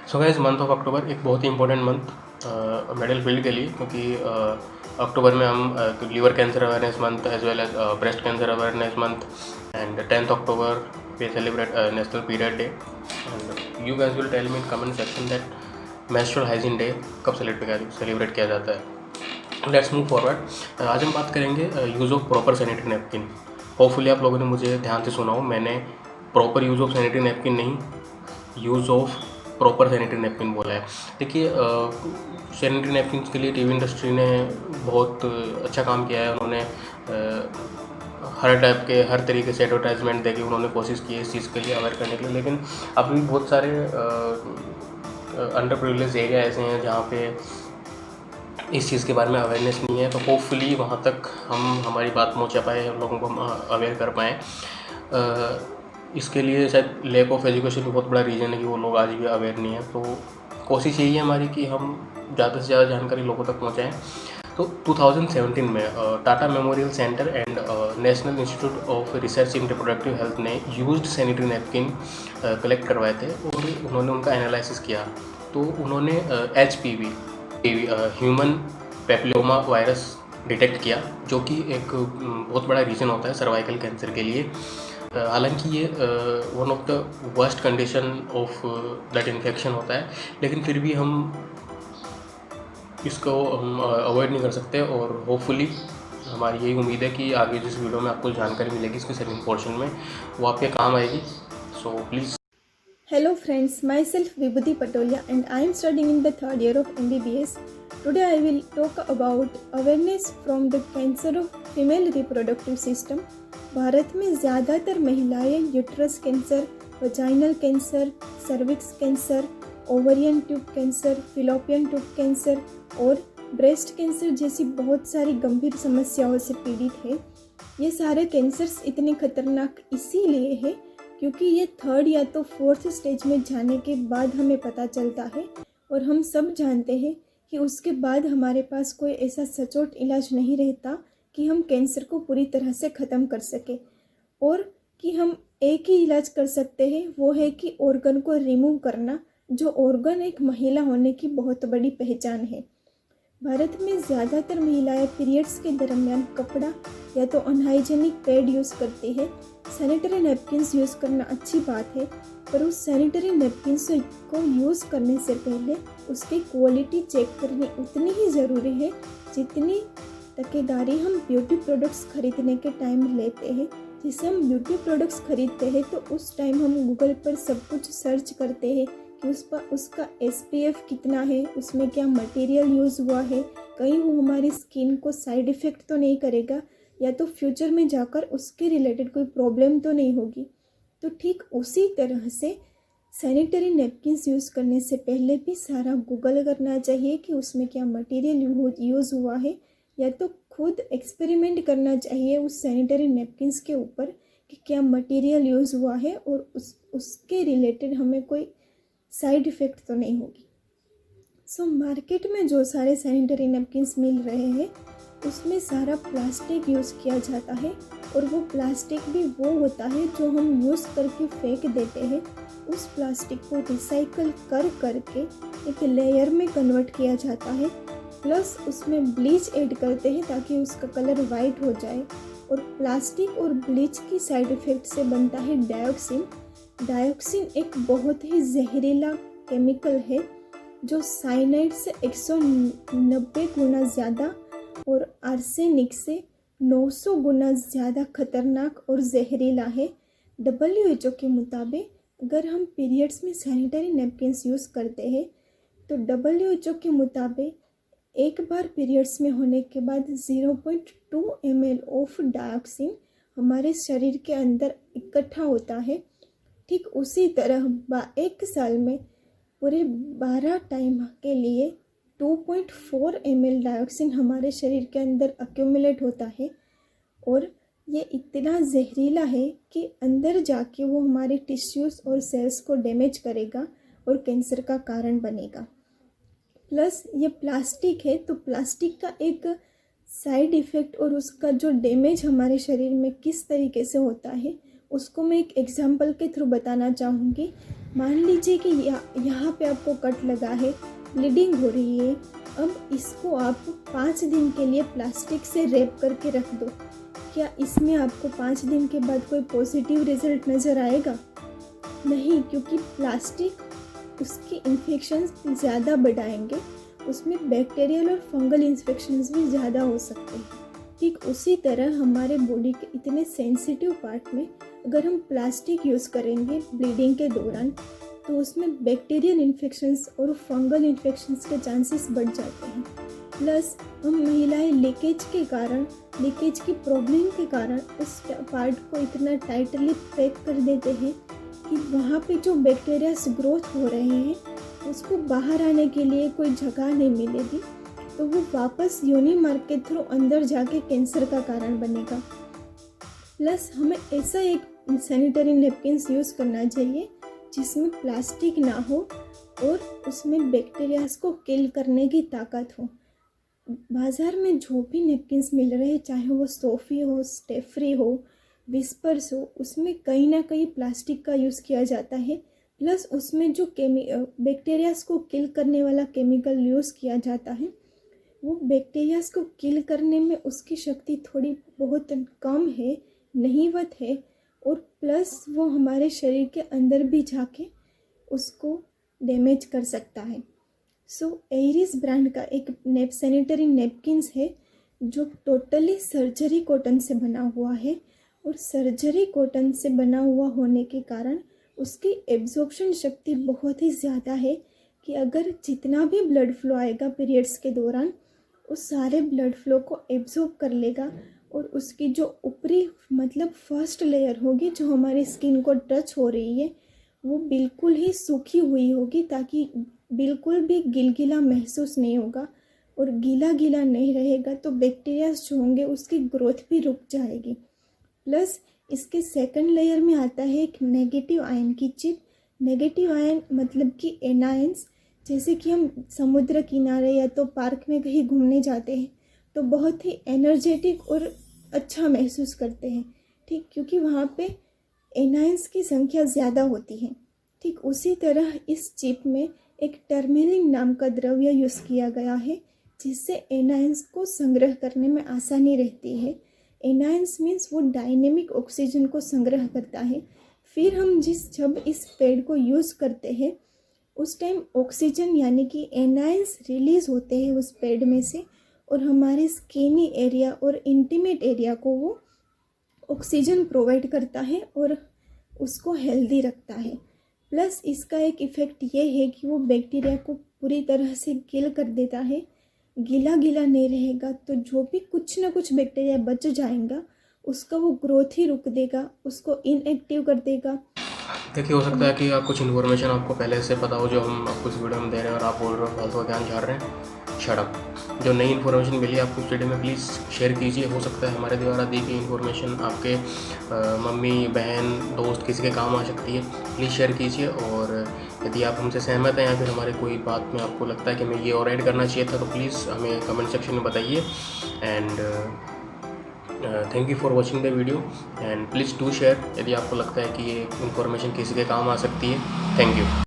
So guys, month of October एक बहुत ही इंपॉर्टेंट मंथ मेडल फील्ड के लिए, क्योंकि अक्टूबर में हम liver cancer awareness month as well as breast cancer awareness month and 10th October we celebrate national period day. And you guys will tell me in comment section that menstrual hygiene day कब celebrate किया जाता है। Let's move forward. आज हम बात करेंगे use of proper sanitary napkin. Hopefully आप लोगों ने मुझे ध्यान से सुना हो, मैंने proper use of sanitary napkin नहीं, use of proper sanitary napkin बोला है। देखिए, सैनिटरी नैपकिन के लिए टीवी इंडस्ट्री ने बहुत अच्छा काम किया है। उन्होंने हर टाइप के हर तरीके से एडवर्टाइजमेंट देके उन्होंने कोशिश की है इस चीज़ के लिए अवेयर करने के लिए, लेकिन अभी बहुत सारे अंडर प्रिविलेज एरिया ऐसे हैं जहाँ पे इस चीज़ के बारे में अवेयरनेस नहीं है। तो होपफुली वहाँ तक हम हमारी बात पहुँचा पाए, हम लोगों को हम अवेयर कर पाएँ। इसके लिए शायद लैक ऑफ एजुकेशन भी बहुत बड़ा रीज़न है कि वो लोग आज भी अवेयर नहीं है। तो कोशिश यही है हमारी कि हम ज़्यादा से ज़्यादा जानकारी लोगों तक पहुँचाएँ। तो 2017 में Tata memorial centre and national institute of research in reproductive health ने यूज्ड सैनिटरी नैपकिन कलेक्ट करवाए थे और उन्होंने उनका एनालिसिस किया। तो उन्होंने HPV human papilloma virus detect किया, जो कि एक बहुत बड़ा रीज़न होता है सर्वाइकल कैंसर के लिए। हालांकि ये one of the worst condition of that infection होता है, लेकिन फिर भी हम इसको हम अवॉइड नहीं कर सकते। और होपफुली हमारी यही उम्मीद है कि आगे जिस वीडियो में आपको जानकारी मिलेगी इसके सेकंड पोर्शन में, वो आपके काम आएगी। So please. Hello friends, myself Vibhuti Patolia and I am studying in the third year of MBBS. Today I will talk about awareness from the cancer of female reproductive system. Bharat में ज़्यादातर महिलाएं uterus cancer, vaginal cancer, cervix cancer, ovarian tube cancer, fallopian tube cancer और breast cancer जैसी बहुत सारी गंभीर समस्याओं से पीड़ित है। ये सारे कैंसर्स इतने खतरनाक इसीलिए है क्योंकि ये थर्ड या तो फोर्थ स्टेज में जाने के बाद हमें पता चलता है और हम सब जानते हैं कि उसके बाद हमारे पास कोई ऐसा सचोट इलाज नहीं रहता कि हम कैंसर को पूरी तरह से ख़त्म कर सके, और कि हम एक ही इलाज कर सकते हैं, वो है कि ऑर्गन को रिमूव करना, जो ऑर्गन एक महिला होने की बहुत बड़ी पहचान है। भारत में ज़्यादातर महिलाएं पीरियड्स के दरमियान कपड़ा या तो अनहाइजेनिक पैड यूज़ करती है। सैनिटरी नैपकिन्स यूज़ करना अच्छी बात है, पर उस सैनिटरी नैपकिन्स को यूज़ करने से पहले उसकी क्वालिटी चेक करनी उतनी ही ज़रूरी है जितनी तकेदारी हम ब्यूटी प्रोडक्ट्स खरीदने के टाइम लेते हैं। जैसे हम ब्यूटी प्रोडक्ट्स खरीदते हैं तो उस टाइम हम गूगल पर सब कुछ सर्च करते हैं कि उसका SPF कितना है, उसमें क्या मटेरियल यूज़ हुआ है, कहीं वो हमारी स्किन को साइड इफ़ेक्ट तो नहीं करेगा, या तो फ्यूचर में जाकर उसके रिलेटेड कोई प्रॉब्लम तो नहीं होगी। तो ठीक उसी तरह से सैनिटरी नैपकिन्स यूज़ करने से पहले भी सारा गूगल करना चाहिए कि उसमें क्या मटेरियल यूज़ हुआ है, या तो खुद एक्सपेरिमेंट करना चाहिए उस सैनिटरी नैपकिन्स के ऊपर कि क्या मटेरियल यूज़ हुआ है और उसके रिलेटेड हमें कोई साइड इफ़ेक्ट तो नहीं होगी। मार्केट में जो सारे सैनिटरी नैपकिन्स मिल रहे हैं उसमें सारा प्लास्टिक यूज़ किया जाता है, और वो प्लास्टिक भी वो होता है जो हम यूज़ करके फेंक देते हैं। उस प्लास्टिक को रिसाइकल करके एक लेयर में कन्वर्ट किया जाता है, प्लस उसमें ब्लीच ऐड करते हैं ताकि उसका कलर वाइट हो जाए। और प्लास्टिक और ब्लीच की साइड इफ़ेक्ट से बनता है डायोक्सिन एक बहुत ही जहरीला केमिकल है जो साइनाइड से 190 गुना ज़्यादा और आर्सेनिक से 900 गुना ज़्यादा खतरनाक और जहरीला है। WHO के मुताबिक अगर हम पीरियड्स में सैनिटरी नैपकिन्स यूज़ करते हैं तो WHO के मुताबिक एक बार पीरियड्स में होने के बाद 0.2 ml ऑफ डायोक्सिन हमारे शरीर के अंदर इकट्ठा होता है। ठीक उसी तरह एक साल में पूरे 12 टाइम के लिए 2.4 ml डायोक्सिन हमारे शरीर के अंदर अक्यूमुलेट होता है, और ये इतना जहरीला है कि अंदर जाके वो हमारे टिश्यूज़ और सेल्स को डैमेज करेगा और कैंसर का कारण बनेगा। प्लस ये प्लास्टिक है, तो प्लास्टिक का एक साइड इफ़ेक्ट और उसका जो डैमेज हमारे शरीर में किस तरीके से होता है उसको मैं एक एग्जांपल के थ्रू बताना चाहूँगी। मान लीजिए कि यहाँ पे आपको कट लगा है, ब्लीडिंग हो रही है। अब इसको आप 5 दिन के लिए प्लास्टिक से रैप करके रख दो। क्या इसमें आपको 5 दिन के बाद कोई पॉजिटिव रिजल्ट नज़र आएगा? नहीं, क्योंकि प्लास्टिक उसके इन्फेक्शंस ज़्यादा बढ़ाएंगे, उसमें बैक्टीरियल और फंगल इन्फेक्शंस भी ज़्यादा हो सकते हैं। ठीक उसी तरह हमारे बॉडी के इतने सेंसिटिव पार्ट में अगर हम प्लास्टिक यूज़ करेंगे ब्लीडिंग के दौरान, तो उसमें बैक्टीरियल इन्फेक्शंस और फंगल इन्फेक्शंस के चांसेस बढ़ जाते हैं। प्लस हम महिलाएं लीकेज की प्रॉब्लम के कारण उस पार्ट को इतना टाइटली पैक कर देते हैं कि वहाँ पे जो बैक्टीरियाज ग्रोथ हो रहे हैं उसको बाहर आने के लिए कोई जगह नहीं मिलेगी, तो वो वापस योनि मार्ग के थ्रू अंदर जाके कैंसर का कारण बनेगा। प्लस हमें ऐसा एक सैनिटरी नैपकिन्स यूज़ करना चाहिए जिसमें प्लास्टिक ना हो और उसमें बैक्टीरियाज को किल करने की ताकत हो। बाज़ार में जो भी नैपकिन्स मिल रहे हैं, चाहे वो सोफ़ी हो, स्टेफ्री हो, विस्पर्स हो, उसमें कहीं ना कहीं प्लास्टिक का यूज़ किया जाता है। प्लस उसमें जो बैक्टीरियाज को किल करने वाला केमिकल यूज़ किया जाता है, वो बैक्टीरियाज को किल करने में उसकी शक्ति थोड़ी बहुत कम है, नहींवत है, और प्लस वो हमारे शरीर के अंदर भी जाके उसको डैमेज कर सकता है। सो एरिस ब्रांड का एक सैनिटरी नैपकिन्स है जो टोटली सर्जरी कॉटन से बना हुआ है, और सर्जरी कॉटन से बना हुआ होने के कारण उसकी एब्जॉर्प्शन शक्ति बहुत ही ज़्यादा है कि अगर जितना भी ब्लड फ्लो आएगा पीरियड्स के दौरान, उस सारे ब्लड फ्लो को एब्जॉर्ब कर लेगा, और उसकी जो ऊपरी मतलब फर्स्ट लेयर होगी जो हमारी स्किन को टच हो रही है, वो बिल्कुल ही सूखी हुई होगी, ताकि बिल्कुल भी गिलगिला महसूस नहीं होगा, और गीला गीला नहीं रहेगा तो बैक्टीरियाज जो होंगे उसकी ग्रोथ भी रुक जाएगी। प्लस इसके सेकंड लेयर में आता है एक नेगेटिव आयन की चिप। नेगेटिव आयन मतलब कि एनायंस, जैसे कि हम समुद्र किनारे या तो पार्क में कहीं घूमने जाते हैं तो बहुत ही एनर्जेटिक और अच्छा महसूस करते हैं, ठीक, क्योंकि वहाँ पे एनायंस की संख्या ज़्यादा होती है। ठीक उसी तरह इस चिप में एक टर्मेलिन नाम का द्रव्य यूज़ किया गया है जिससे एनायंस को संग्रह करने में आसानी रहती है। एनायंस मीन्स वो डायनेमिक ऑक्सीजन को संग्रह करता है। फिर हम जब इस पैड को यूज़ करते हैं उस टाइम ऑक्सीजन यानी कि एनायंस रिलीज़ होते हैं उस पैड में से, और हमारे स्किनी एरिया और इंटीमेट एरिया को वो ऑक्सीजन प्रोवाइड करता है और उसको हेल्दी रखता है। प्लस इसका एक इफ़ेक्ट ये है कि वो बैक्टीरिया को पूरी तरह से किल कर देता है, गीला गीला नहीं रहेगा, तो जो भी कुछ ना कुछ बैक्टीरिया बच जाएगा उसका वो ग्रोथ ही रुक देगा, उसको इनएक्टिव कर देगा। देखिए, हो सकता है कि आप कुछ इन्फॉर्मेशन आपको पहले से पता हो जो हम आपको इस वीडियो में दे रहे हैं, और आप बोल रहे हो फालतू का ज्ञान झाड़ रहे हैं। Shut up. जो नई इन्फॉर्मेशन मिली आपको इस वीडियो में प्लीज़ शेयर कीजिए। हो सकता है हमारे द्वारा दी गई इन्फॉर्मेशन आपके मम्मी, बहन, दोस्त किसी के काम आ सकती है। प्लीज़ शेयर कीजिए, और यदि आप हमसे सहमत हैं या फिर हमारे कोई बात में आपको लगता है कि हमें ये और ऐड करना चाहिए था, तो प्लीज़ हमें कमेंट सेक्शन में बताइए। And thank you for watching the video, and please do share यदि आपको लगता है कि ये इन्फॉर्मेशन किसी के काम आ सकती है। Thank you.